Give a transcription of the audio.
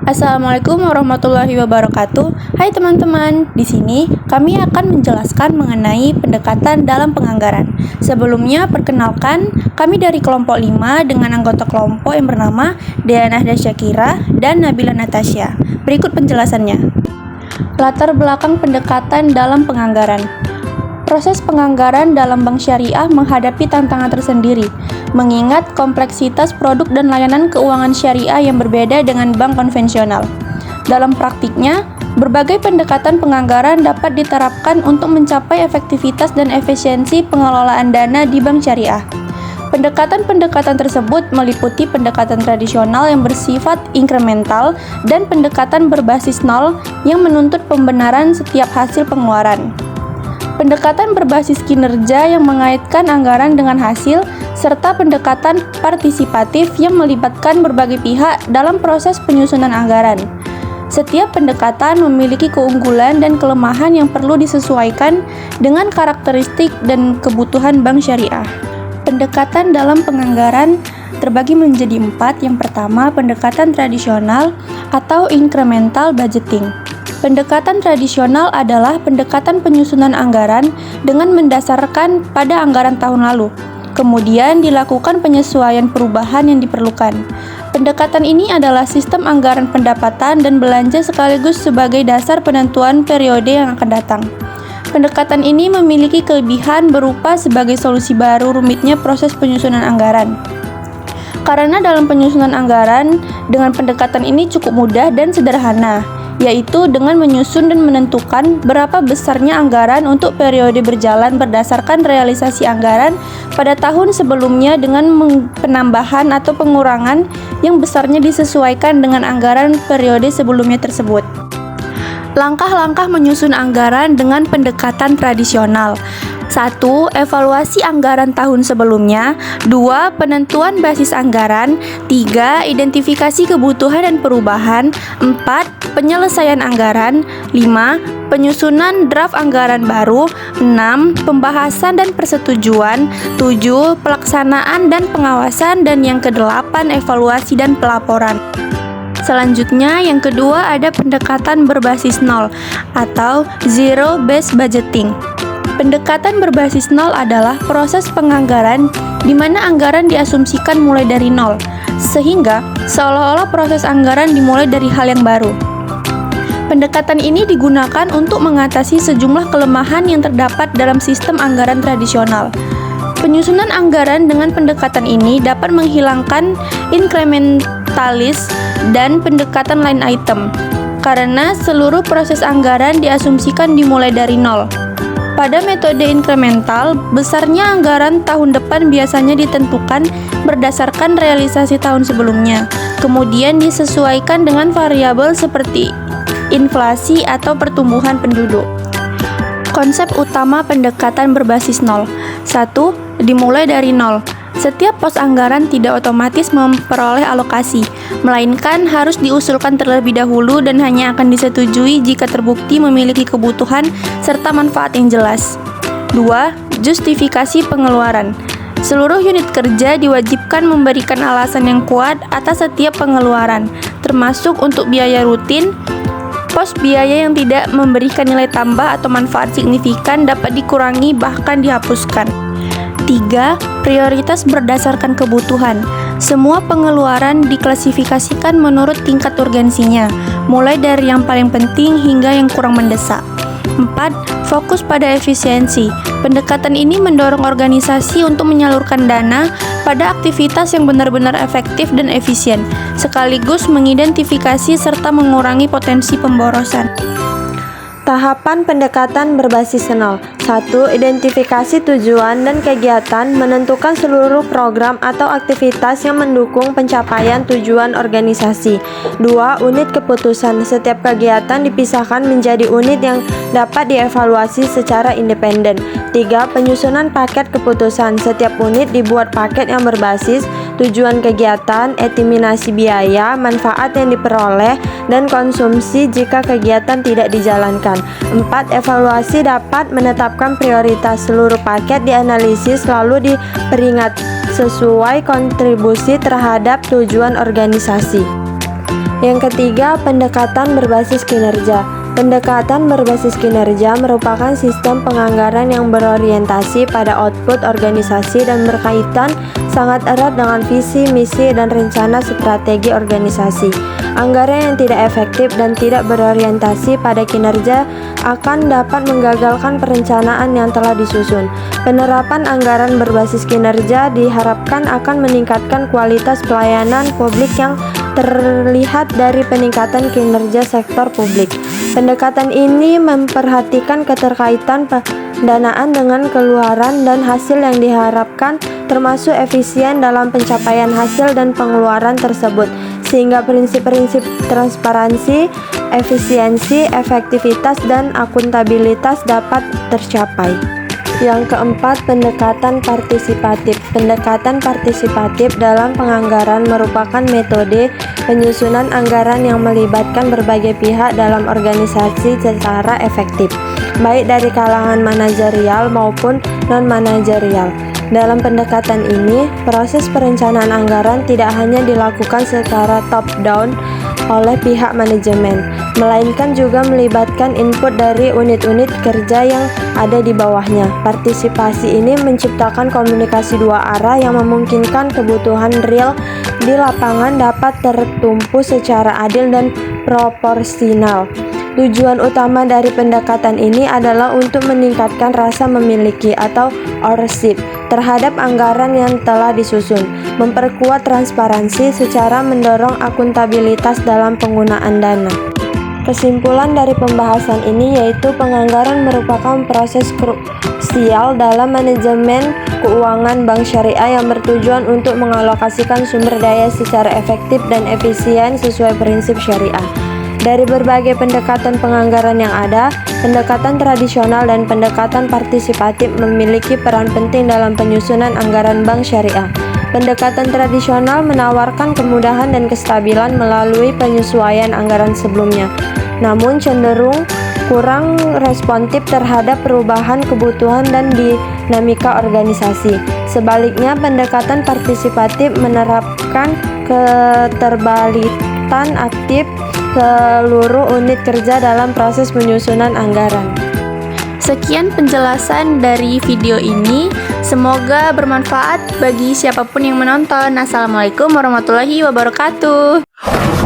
Assalamualaikum warahmatullahi wabarakatuh. Hai teman-teman, di sini kami akan menjelaskan mengenai pendekatan dalam penganggaran. Sebelumnya, perkenalkan, kami dari kelompok 5 dengan anggota kelompok yang bernama Dea Nahda Syakira dan Nabila Natasha. Berikut penjelasannya. Latar belakang pendekatan dalam penganggaran. Proses penganggaran dalam bank syariah menghadapi tantangan tersendiri, mengingat kompleksitas produk dan layanan keuangan syariah yang berbeda dengan bank konvensional. Dalam praktiknya, berbagai pendekatan penganggaran dapat diterapkan untuk mencapai efektivitas dan efisiensi pengelolaan dana di bank syariah. Pendekatan-pendekatan tersebut meliputi pendekatan tradisional yang bersifat inkremental dan pendekatan berbasis nol yang menuntut pembenaran setiap hasil pengeluaran. Pendekatan berbasis kinerja yang mengaitkan anggaran dengan hasil, serta pendekatan partisipatif yang melibatkan berbagai pihak dalam proses penyusunan anggaran. Setiap pendekatan memiliki keunggulan dan kelemahan yang perlu disesuaikan dengan karakteristik dan kebutuhan bank syariah. Pendekatan dalam penganggaran terbagi menjadi 4. Yang pertama, pendekatan tradisional atau incremental budgeting. Pendekatan tradisional adalah pendekatan penyusunan anggaran dengan mendasarkan pada anggaran tahun lalu. Kemudian dilakukan penyesuaian perubahan yang diperlukan. Pendekatan ini adalah sistem anggaran pendapatan dan belanja sekaligus sebagai dasar penentuan periode yang akan datang. Pendekatan ini memiliki kelebihan berupa sebagai solusi baru rumitnya proses penyusunan anggaran. Karena dalam penyusunan anggaran dengan pendekatan ini cukup mudah dan sederhana, yaitu dengan menyusun dan menentukan berapa besarnya anggaran untuk periode berjalan berdasarkan realisasi anggaran pada tahun sebelumnya dengan penambahan atau pengurangan yang besarnya disesuaikan dengan anggaran periode sebelumnya tersebut. Langkah-langkah menyusun anggaran dengan pendekatan tradisional. 1. Evaluasi anggaran tahun sebelumnya. 2. Penentuan basis anggaran. 3. Identifikasi kebutuhan dan perubahan. 4. Penyelesaian anggaran. 5. Penyusunan draft anggaran baru. 6. Pembahasan dan persetujuan. 7. Pelaksanaan dan pengawasan. Dan yang ke-8, evaluasi dan pelaporan. Selanjutnya, yang kedua ada pendekatan berbasis nol atau zero based budgeting. Pendekatan berbasis nol adalah proses penganggaran di mana anggaran diasumsikan mulai dari nol, sehingga seolah-olah proses anggaran dimulai dari hal yang baru. Pendekatan ini digunakan untuk mengatasi sejumlah kelemahan yang terdapat dalam sistem anggaran tradisional. Penyusunan anggaran dengan pendekatan ini dapat menghilangkan inkrementalis dan pendekatan line item, karena seluruh proses anggaran diasumsikan dimulai dari nol. Pada metode inkremental, besarnya anggaran tahun depan biasanya ditentukan berdasarkan realisasi tahun sebelumnya, kemudian disesuaikan dengan variabel seperti inflasi atau pertumbuhan penduduk. Konsep utama pendekatan berbasis nol. 1. Dimulai dari nol. Setiap pos anggaran tidak otomatis memperoleh alokasi, melainkan harus diusulkan terlebih dahulu dan hanya akan disetujui jika terbukti memiliki kebutuhan serta manfaat yang jelas. 2. Justifikasi pengeluaran. Seluruh unit kerja diwajibkan memberikan alasan yang kuat atas setiap pengeluaran, termasuk untuk biaya rutin. Pos biaya yang tidak memberikan nilai tambah atau manfaat signifikan dapat dikurangi bahkan dihapuskan. 3. Prioritas berdasarkan kebutuhan. Semua pengeluaran diklasifikasikan menurut tingkat urgensinya, mulai dari yang paling penting hingga yang kurang mendesak. 4. Fokus pada efisiensi. Pendekatan ini mendorong organisasi untuk menyalurkan dana pada aktivitas yang benar-benar efektif dan efisien, sekaligus mengidentifikasi serta mengurangi potensi pemborosan. Tahapan pendekatan berbasis nol. 1. Identifikasi tujuan dan kegiatan, menentukan seluruh program atau aktivitas yang mendukung pencapaian tujuan organisasi. 2. Unit keputusan. Setiap kegiatan dipisahkan menjadi unit yang dapat dievaluasi secara independen. 3. Penyusunan paket keputusan. Setiap unit dibuat paket yang berbasis tujuan kegiatan, eliminasi biaya, manfaat yang diperoleh, dan konsumsi jika kegiatan tidak dijalankan. 4. Evaluasi dapat menetapkan prioritas. Seluruh paket dianalisis lalu diperingat sesuai kontribusi terhadap tujuan organisasi. Yang ketiga, pendekatan berbasis kinerja. Pendekatan berbasis kinerja merupakan sistem penganggaran yang berorientasi pada output organisasi dan berkaitan sangat erat dengan visi, misi, dan rencana strategi organisasi. Anggaran yang tidak efektif dan tidak berorientasi pada kinerja akan dapat menggagalkan perencanaan yang telah disusun. Penerapan anggaran berbasis kinerja diharapkan akan meningkatkan kualitas pelayanan publik yang terlihat dari peningkatan kinerja sektor publik. Pendekatan ini memperhatikan keterkaitan pendanaan dengan keluaran dan hasil yang diharapkan, termasuk efisien dalam pencapaian hasil dan pengeluaran tersebut, sehingga prinsip-prinsip transparansi, efisiensi, efektivitas, dan akuntabilitas dapat tercapai. Yang keempat, pendekatan partisipatif. Pendekatan partisipatif dalam penganggaran merupakan metode penyusunan anggaran yang melibatkan berbagai pihak dalam organisasi secara efektif, baik dari kalangan manajerial maupun non-manajerial. Dalam pendekatan ini, proses perencanaan anggaran tidak hanya dilakukan secara top-down oleh pihak manajemen, melainkan juga melibatkan input dari unit-unit kerja yang ada di bawahnya. Partisipasi ini menciptakan komunikasi dua arah yang memungkinkan kebutuhan real di lapangan dapat tertumpu secara adil dan proporsional. Tujuan utama dari pendekatan ini adalah untuk meningkatkan rasa memiliki atau ownership terhadap anggaran yang telah disusun, memperkuat transparansi secara mendorong akuntabilitas dalam penggunaan dana. Kesimpulan dari pembahasan ini yaitu penganggaran merupakan proses krusial dalam manajemen keuangan bank syariah yang bertujuan untuk mengalokasikan sumber daya secara efektif dan efisien sesuai prinsip syariah. Dari berbagai pendekatan penganggaran yang ada, pendekatan tradisional dan pendekatan partisipatif memiliki peran penting dalam penyusunan anggaran bank syariah. Pendekatan tradisional menawarkan kemudahan dan kestabilan melalui penyesuaian anggaran sebelumnya, namun cenderung kurang responsif terhadap perubahan kebutuhan dan dinamika organisasi. Sebaliknya, pendekatan partisipatif menerapkan keterlibatan aktif seluruh unit kerja dalam proses penyusunan anggaran. Sekian penjelasan dari video ini. Semoga bermanfaat bagi siapapun yang menonton. Assalamualaikum warahmatullahi wabarakatuh.